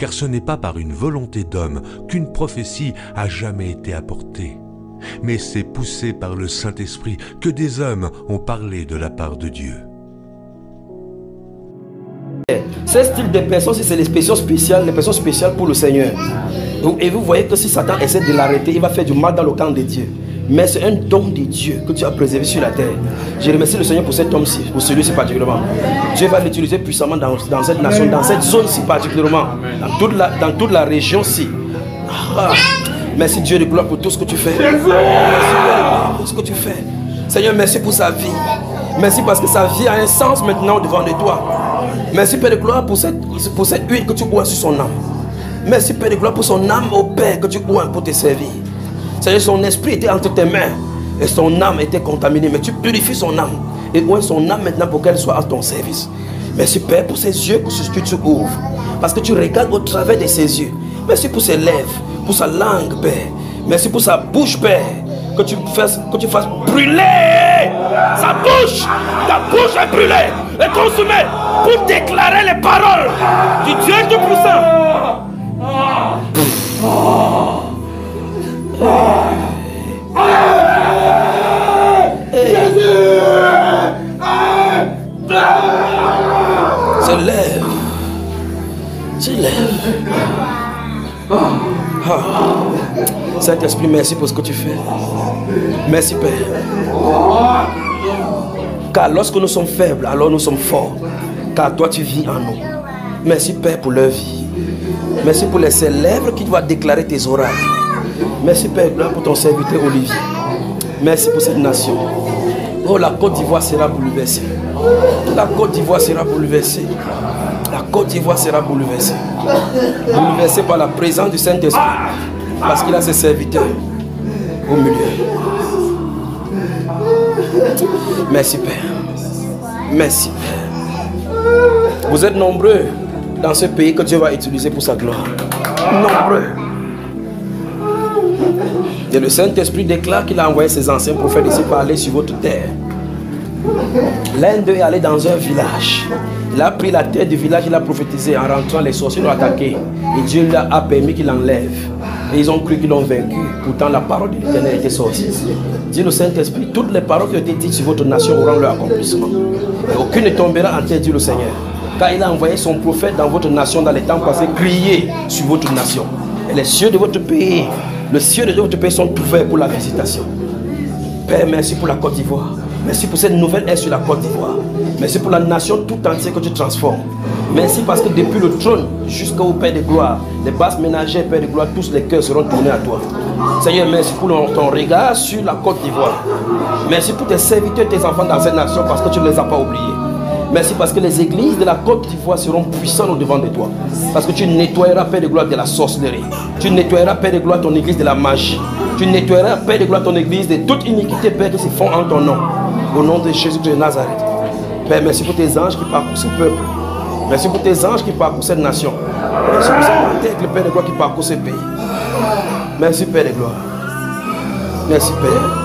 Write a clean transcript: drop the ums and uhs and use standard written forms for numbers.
car ce n'est pas par une volonté d'homme qu'une prophétie a jamais été apportée, mais c'est poussé par le Saint-Esprit que des hommes ont parlé de la part de Dieu. Ce style de personnes, c'est les personnes spéciales pour le Seigneur. Et vous voyez que si Satan essaie de l'arrêter, il va faire du mal dans le camp de Dieu. Mais c'est un don de Dieu que tu as préservé sur la terre. Je remercie le Seigneur pour cet homme-ci, pour celui-ci particulièrement. Dieu va l'utiliser puissamment dans cette nation, dans cette zone-ci particulièrement, dans toute la région-ci. Merci Dieu de gloire pour tout ce que tu fais. Merci Dieu de gloire pour tout ce que tu fais. Seigneur, merci pour sa vie. Merci parce que sa vie a un sens maintenant devant de toi. Merci Père de gloire pour cette huile que tu bois sur son âme. Merci Père de gloire pour son âme au Père que tu bois pour te servir. Seigneur, son esprit était entre tes mains et son âme était contaminée, mais tu purifies son âme et oins son âme maintenant pour qu'elle soit à ton service. Merci Père pour ses yeux, pour ce que tu ouvres, parce que tu regardes au travers de ses yeux. Merci pour ses lèvres, pour sa langue, Père. Merci pour sa bouche, Père, que tu fasses brûler sa bouche. Ta bouche est brûlée et consumée pour déclarer les paroles du Dieu Tout-Puissant. Se lève. Saint-Esprit, merci pour ce que tu fais. Merci Père. Car lorsque nous sommes faibles, alors nous sommes forts. Car toi tu vis en nous. Merci Père pour leur vie. Merci pour ces lèvres qui doivent déclarer tes oracles. Merci Père pour ton serviteur Olivier. Merci pour cette nation. Oh, la Côte d'Ivoire sera bouleversée. La Côte d'Ivoire sera bouleversée. La Côte d'Ivoire sera bouleversée. Bouleversée par la présence du Saint-Esprit. Parce qu'il a ses serviteurs au milieu. Merci Père. Merci Père. Vous êtes nombreux dans ce pays que Dieu va utiliser pour sa gloire. Nombreux. Et le Saint-Esprit déclare qu'il a envoyé ses anciens prophètes ici pour aller sur votre terre. L'un d'eux est allé dans un village. Il a pris la tête du village, il a prophétisé. En rentrant, les sorciers l'ont attaqué. Et Dieu lui a permis qu'il enlève. Et ils ont cru qu'ils l'ont vaincu. Pourtant, la parole de l'Éternel était sortie. Dit le Saint-Esprit, toutes les paroles qui ont été dites sur votre nation auront leur accomplissement. Et aucune ne tombera en terre, dit le Seigneur. Car il a envoyé son prophète dans votre nation dans les temps passés, crier sur votre nation. Et les cieux de votre pays, les cieux de votre pays sont ouverts pour la visitation. Père, merci pour la Côte d'Ivoire. Merci pour cette nouvelle ère sur la Côte d'Ivoire. Merci pour la nation tout entière que tu transformes. Merci parce que depuis le trône jusqu'au Père de gloire, les basses ménagères, Père de gloire, tous les cœurs seront tournés à toi. Seigneur, merci pour ton regard sur la Côte d'Ivoire. Merci pour tes serviteurs, tes enfants dans cette nation parce que tu ne les as pas oubliés. Merci parce que les églises de la Côte d'Ivoire seront puissantes au devant de toi. Parce que tu nettoyeras, Père de gloire, de la sorcellerie. Tu nettoyeras, Père de gloire, ton église de la magie. Tu nettoyeras, Père de gloire, ton église de toute iniquité, Père, qui se font en ton nom. Au nom de Jésus de Nazareth. Père, merci pour tes anges qui parcourent ce peuple. Merci pour tes anges qui parcourent cette nation. Merci pour cette terre, le Père de gloire qui parcourt ce pays. Merci, Père de gloire. Merci, Père.